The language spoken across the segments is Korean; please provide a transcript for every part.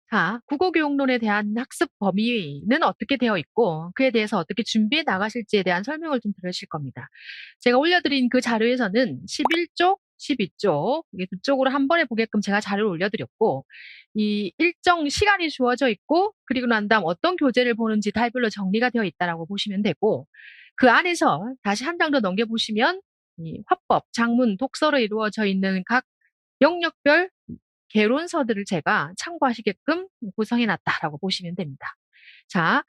자, 국어교육론에 대한 학습 범위는 어떻게 되어 있고 그에 대해서 어떻게 준비해 나가실지에 대한 설명을 좀 들으실 겁니다. 제가 올려드린 그 자료에서는 11쪽, 12쪽 이게 두 쪽으로 한 번에 보게끔 제가 자료를 올려드렸고 이 일정 시간이 주어져 있고 그리고 난 다음 어떤 교재를 보는지 타입별로 정리가 되어 있다라고 보시면 되고 그 안에서 다시 한 장 더 넘겨보시면 이 화법, 장문, 독서로 이루어져 있는 각 영역별 개론서들을 제가 참고하시게끔 구성해 놨다라고 보시면 됩니다. 자,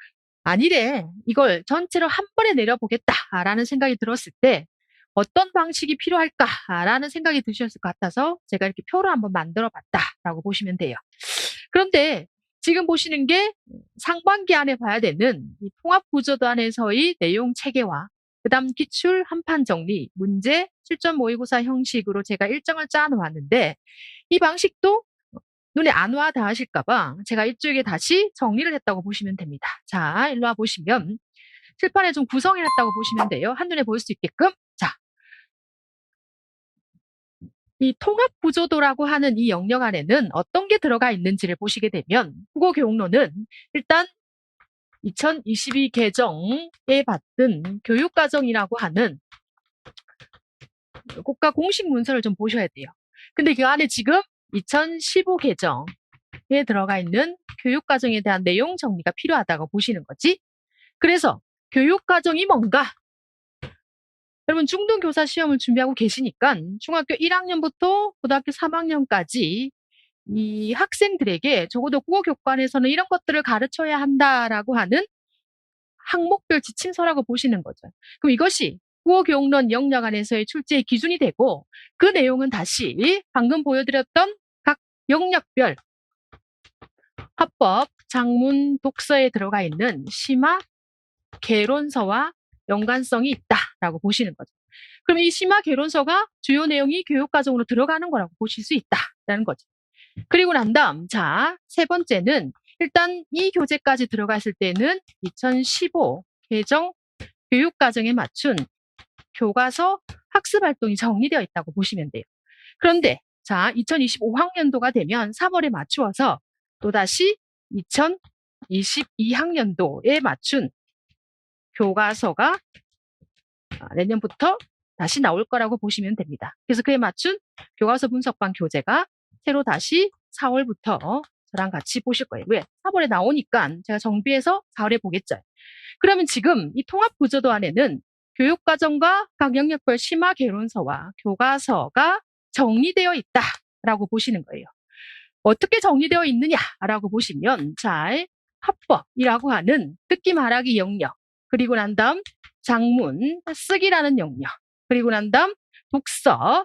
만일에 이걸 전체로 한 번에 내려보겠다라는 생각이 들었을 때 어떤 방식이 필요할까라는 생각이 드셨을 것 같아서 제가 이렇게 표를 한번 만들어 봤다라고 보시면 돼요. 그런데 지금 보시는 게 상반기 안에 봐야 되는 이 통합구조단에서의 내용 체계와 그다음 기출 한판 정리, 문제, 실전 모의고사 형식으로 제가 일정을 짜 놓았는데 이 방식도 눈에 안 와 닿으실까 봐 제가 이쪽에 다시 정리를 했다고 보시면 됩니다. 자, 일로 와 보시면 칠판에 좀 구성해 놨다고 보시면 돼요. 한눈에 보일 수 있게끔. 자, 이 통합구조도라고 하는 이 영역 안에는 어떤 게 들어가 있는지를 보시게 되면 국어교육론은 일단 2022 개정에 받은 교육과정이라고 하는 국가 공식 문서를 좀 보셔야 돼요. 근데 그 안에 지금 2015 개정에 들어가 있는 교육과정에 대한 내용 정리가 필요하다고 보시는 거지. 그래서 교육과정이 뭔가? 여러분 중등교사 시험을 준비하고 계시니까 중학교 1학년부터 고등학교 3학년까지 이 학생들에게 적어도 국어교과에서는 이런 것들을 가르쳐야 한다라고 하는 항목별 지침서라고 보시는 거죠. 그럼 이것이 국어교육론 영역 안에서의 출제의 기준이 되고 그 내용은 다시 방금 보여드렸던 각 영역별 화법, 장문, 독서에 들어가 있는 심화, 개론서와 연관성이 있다라고 보시는 거죠. 그럼 이 심화 개론서가 주요 내용이 교육과정으로 들어가는 거라고 보실 수 있다라는 거죠. 그리고 난 다음, 자, 세 번째는 일단 이 교재까지 들어갔을 때는 2015 개정 교육과정에 맞춘 교과서 학습활동이 정리되어 있다고 보시면 돼요. 그런데 자, 2025학년도가 되면 3월에 맞추어서 또다시 2022학년도에 맞춘 교과서가 내년부터 다시 나올 거라고 보시면 됩니다. 그래서 그에 맞춘 교과서 분석반 교재가 새로 다시 4월부터 저랑 같이 보실 거예요. 왜? 4월에 나오니까 제가 정비해서 4월에 보겠죠. 그러면 지금 이 통합구조도 안에는 교육과정과 각 영역별 심화 개론서와 교과서가 정리되어 있다라고 보시는 거예요. 어떻게 정리되어 있느냐라고 보시면 자, 합법이라고 하는 듣기 말하기 영역, 그리고 난 다음 장문, 쓰기라는 영역, 그리고 난 다음 독서에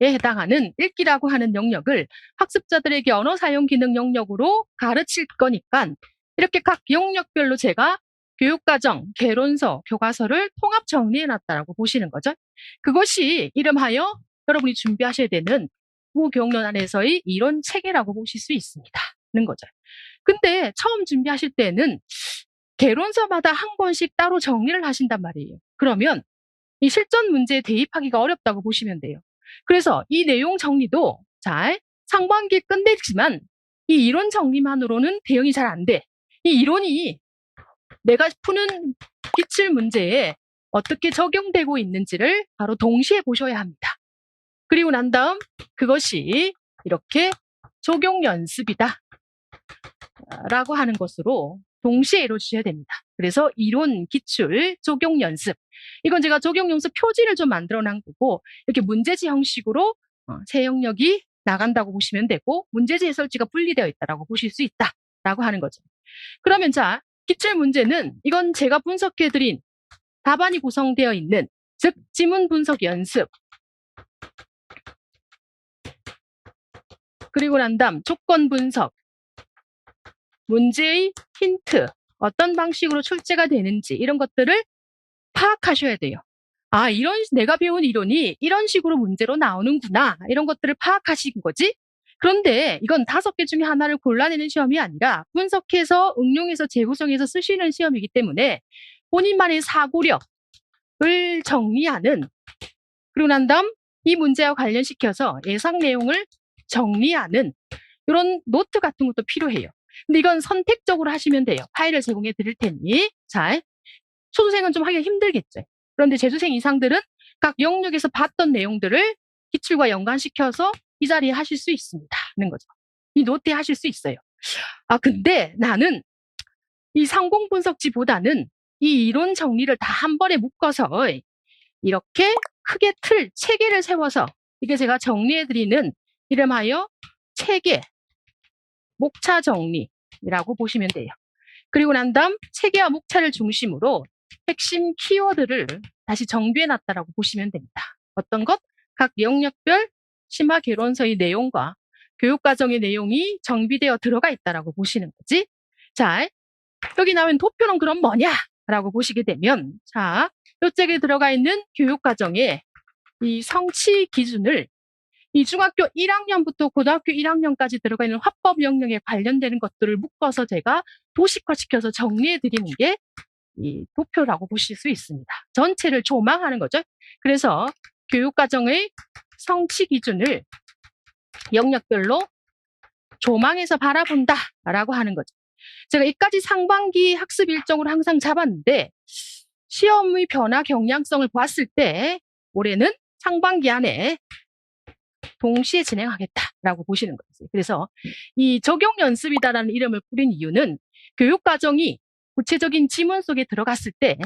해당하는 읽기라고 하는 영역을 학습자들에게 언어 사용 기능 영역으로 가르칠 거니까 이렇게 각 영역별로 제가 교육과정, 개론서, 교과서를 통합 정리해놨다라고 보시는 거죠. 그것이 이름하여 여러분이 준비하셔야 되는 국어교육론 안에서의 이론 체계라고 보실 수 있습니다.는 거죠. 근데 처음 준비하실 때는 개론서마다 한 권씩 따로 정리를 하신단 말이에요. 그러면 이 실전 문제에 대입하기가 어렵다고 보시면 돼요. 그래서 이 내용 정리도 잘 상반기에 끝내지만 이 이론 정리만으로는 대응이 잘 안 돼. 이 이론이 내가 푸는 기출 문제에 어떻게 적용되고 있는지를 바로 동시에 보셔야 합니다. 그리고 난 다음 그것이 이렇게 적용 연습이다 라고 하는 것으로 동시에 이루어주셔야 됩니다. 그래서 이론, 기출, 적용 연습. 이건 제가 적용 연습 표지를 좀 만들어 놓은 거고 이렇게 문제지 형식으로 세 영역이 나간다고 보시면 되고 문제지 해설지가 분리되어 있다라고 보실 수 있다라고 하는 거죠. 그러면 자, 기출 문제는 이건 제가 분석해드린 답안이 구성되어 있는 즉 지문 분석 연습 그리고 난 다음 조건 분석 문제의 힌트, 어떤 방식으로 출제가 되는지 이런 것들을 파악하셔야 돼요. 아, 내가 배운 이론이 이런 식으로 문제로 나오는구나. 이런 것들을 파악하신 거지. 그런데 이건 5개 중에 하나를 골라내는 시험이 아니라 분석해서 응용해서 재구성해서 쓰시는 시험이기 때문에 본인만의 사고력을 정리하는 그리고 난 다음 이 문제와 관련시켜서 예상 내용을 정리하는 이런 노트 같은 것도 필요해요. 근데 이건 선택적으로 하시면 돼요. 파일을 제공해 드릴 테니. 자, 초수생은 좀 하기가 힘들겠죠. 그런데 재수생 이상들은 각 영역에서 봤던 내용들을 기출과 연관시켜서 이 자리에 하실 수 있습니다. 하는 거죠. 이 노트에 하실 수 있어요. 근데 나는 이 상공 분석지보다는 이 이론 정리를 다 한 번에 묶어서 이렇게 크게 체계를 세워서 이게 제가 정리해드리는 이름하여 체계, 목차 정리라고 보시면 돼요. 그리고 난 다음 체계와 목차를 중심으로 핵심 키워드를 다시 정비해놨다라고 보시면 됩니다. 어떤 것? 각 영역별 심화 개론서의 내용과 교육과정의 내용이 정비되어 들어가 있다라고 보시는 거지. 자, 여기 나온 도표는 그럼 뭐냐라고 보시게 되면, 자, 이쪽에 들어가 있는 교육과정의 이 성취 기준을 이 중학교 1학년부터 고등학교 1학년까지 들어가 있는 화법 영역에 관련되는 것들을 묶어서 제가 도식화시켜서 정리해 드리는 게 이 도표라고 보실 수 있습니다. 전체를 조망하는 거죠. 그래서 교육과정의 성취 기준을 영역별로 조망해서 바라본다라고 하는 거죠. 제가 여기까지 상반기 학습 일정으로 항상 잡았는데 시험의 변화 경향성을 보았을 때 올해는 상반기 안에 동시에 진행하겠다라고 보시는 거죠. 그래서 이 적용 연습이다라는 이름을 뿌린 이유는 교육과정이 구체적인 지문 속에 들어갔을 때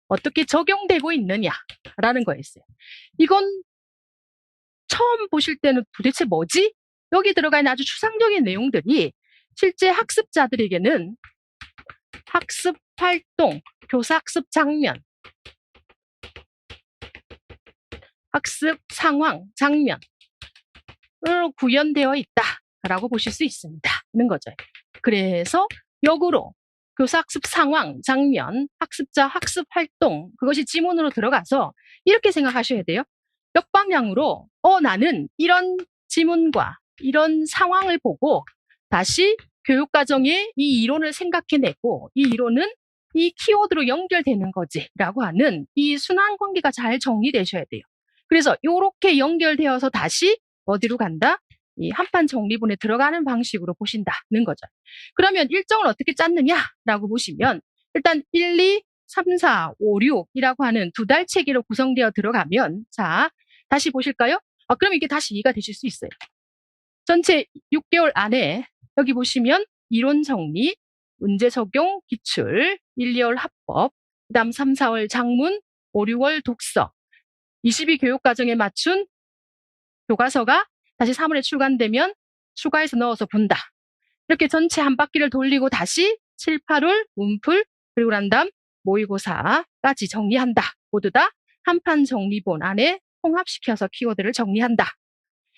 어떻게 적용되고 있느냐라는 거였어요. 이건 처음 보실 때는 도대체 뭐지? 여기 들어가 있는 아주 추상적인 내용들이 실제 학습자들에게는 학습 활동, 교사 학습 장면, 학습 상황, 장면으로 구현되어 있다라고 보실 수 있습니다. 는 거죠. 그래서 역으로 교사 학습 상황, 장면, 학습자 학습 활동, 그것이 지문으로 들어가서 이렇게 생각하셔야 돼요. 역방향으로 나는 이런 지문과 이런 상황을 보고 다시 교육과정의 이 이론을 생각해내고 이 이론은 이 키워드로 연결되는 거지라고 하는 이 순환 관계가 잘 정리되셔야 돼요. 그래서 이렇게 연결되어서 다시 어디로 간다? 이 한판 정리본에 들어가는 방식으로 보신다는 거죠. 그러면 일정을 어떻게 짰느냐라고 보시면 일단 1, 2, 3, 4, 5, 6이라고 하는 두 달 체계로 구성되어 들어가면 자, 다시 보실까요? 그럼 이게 다시 이해가 되실 수 있어요. 전체 6개월 안에 여기 보시면 이론 정리, 문제 적용, 기출, 1, 2월 합법, 그 다음 3, 4월 작문, 5, 6월 독서, 22 교육과정에 맞춘 교과서가 다시 3월에 출간되면 추가해서 넣어서 본다. 이렇게 전체 한 바퀴를 돌리고 다시 7, 8월 문풀, 그리고 난 다음 모의고사까지 정리한다. 모두 다 한판 정리본 안에 통합시켜서 키워드를 정리한다.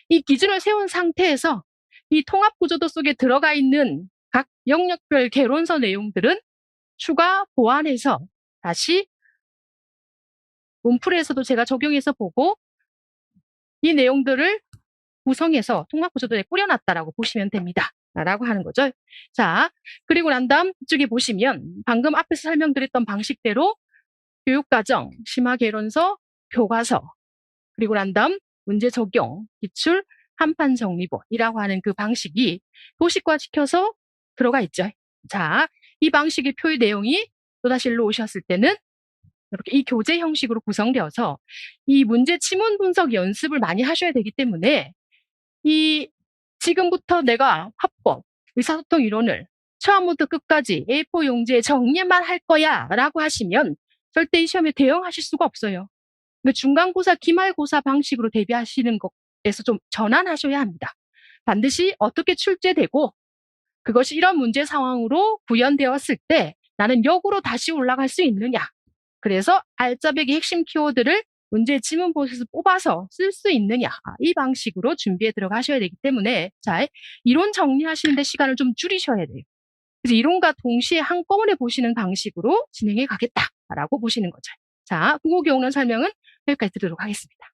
이 기준을 세운 상태에서 이 통합구조도 속에 들어가 있는 각 영역별 개론서 내용들은 추가 보완해서 다시 문풀에서도 제가 적용해서 보고 이 내용들을 구성해서 통합구조도에 꾸려놨다라고 보시면 됩니다. 라고 하는 거죠. 자, 그리고 난 다음 이쪽에 보시면 방금 앞에서 설명드렸던 방식대로 교육과정, 심화개론서, 교과서, 그리고 난 다음 문제 적용, 기출, 한판 정리본이라고 하는 그 방식이 도식화시켜서 들어가 있죠. 자, 이 방식의 표의 내용이 또다시 일로 오셨을 때는 이렇게 이 교재 형식으로 구성되어서 이 문제 지문 분석 연습을 많이 하셔야 되기 때문에 이 지금부터 내가 화법, 의사소통 이론을 처음부터 끝까지 A4 용지에 정리만 할 거야 라고 하시면 절대 이 시험에 대응하실 수가 없어요. 중간고사, 기말고사 방식으로 대비하시는 것에서 좀 전환하셔야 합니다. 반드시 어떻게 출제되고 그것이 이런 문제 상황으로 구현되었을 때 나는 역으로 다시 올라갈 수 있느냐. 그래서 알짜배기 핵심 키워드를 문제 지문보에서 뽑아서 쓸 수 있느냐. 이 방식으로 준비해 들어가셔야 되기 때문에 자, 이론 정리하시는데 시간을 좀 줄이셔야 돼요. 그래서 이론과 동시에 한꺼번에 보시는 방식으로 진행해 가겠다라고 보시는 거죠. 자, 국어 교육론 설명은 여기까지 드리도록 하겠습니다.